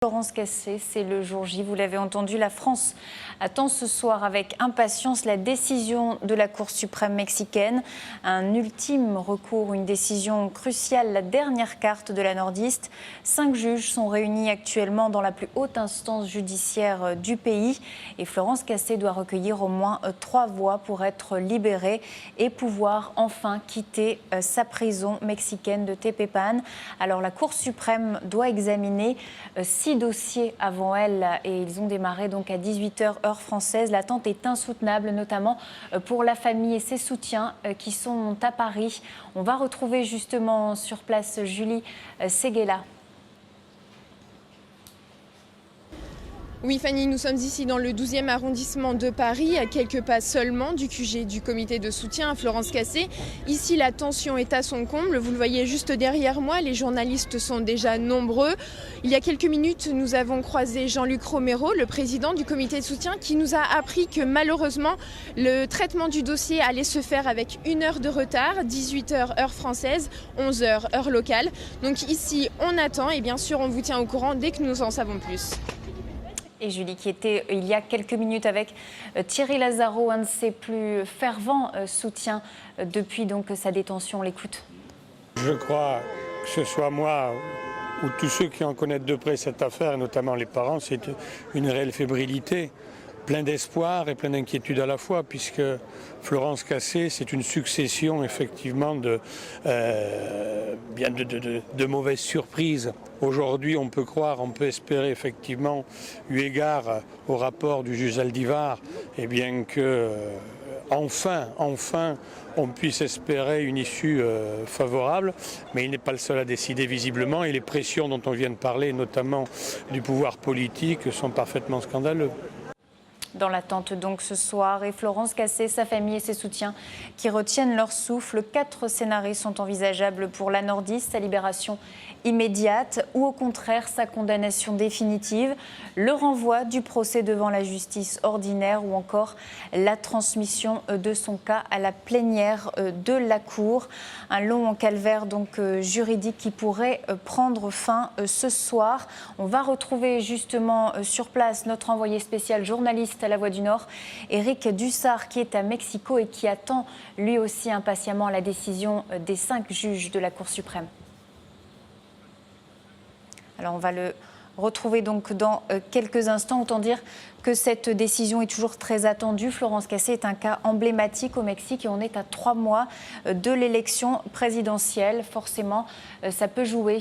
Florence Cassé, c'est le jour J, vous l'avez entendu, la France attend ce soir avec impatience la décision de la Cour suprême mexicaine. Un ultime recours, une décision cruciale, la dernière carte de la nordiste. 5 juges sont réunis actuellement dans la plus haute instance judiciaire du pays et Florence Cassé doit recueillir au moins 3 voix pour être libérée et pouvoir enfin quitter sa prison mexicaine de Tepepan. Alors la Cour suprême doit examiner 6 dossiers avant elle et ils ont démarré donc à 18h heure française. L'attente est insoutenable, notamment pour la famille et ses soutiens qui sont à Paris. On va retrouver justement sur place Julie Seguela. Oui Fanny, nous sommes ici dans le 12e arrondissement de Paris, à quelques pas seulement du QG du comité de soutien à Florence Cassé. Ici, la tension est à son comble. Vous le voyez juste derrière moi, les journalistes sont déjà nombreux. Il y a quelques minutes, nous avons croisé Jean-Luc Romero, le président du comité de soutien, qui nous a appris que malheureusement, le traitement du dossier allait se faire avec 1 heure de retard, 18h heure française, 11h heure locale. Donc ici, on attend et bien sûr, on vous tient au courant dès que nous en savons plus. Et Julie, qui était il y a quelques minutes avec Thierry Lazaro, un de ses plus fervents soutiens depuis donc sa détention. On l'écoute. Je crois que ce soit moi ou tous ceux qui en connaissent de près cette affaire, notamment les parents, c'est une réelle fébrilité, plein d'espoir et plein d'inquiétude à la fois, puisque Florence Cassé, c'est une succession effectivement de mauvaises surprises. Aujourd'hui, on peut croire, on peut espérer effectivement, eu égard au rapport du juge Aldivar, eh bien que enfin, on puisse espérer une issue favorable, mais il n'est pas le seul à décider visiblement, et les pressions dont on vient de parler, notamment du pouvoir politique, sont parfaitement scandaleuses. Dans l'attente donc ce soir, et Florence Cassé, sa famille et ses soutiens qui retiennent leur souffle. 4 scénarios sont envisageables pour la nordiste, sa libération immédiate ou au contraire sa condamnation définitive, le renvoi du procès devant la justice ordinaire ou encore la transmission de son cas à la plénière de la Cour. Un long calvaire donc juridique qui pourrait prendre fin ce soir. On va retrouver justement sur place notre envoyé spécial journaliste à la Voix du Nord, Éric Dussart, qui est à Mexico et qui attend lui aussi impatiemment la décision des 5 juges de la Cour suprême. Alors on va le retrouver donc dans quelques instants. Autant dire que cette décision est toujours très attendue. Florence Cassé est un cas emblématique au Mexique et on est à 3 mois de l'élection présidentielle. Forcément, ça peut jouer.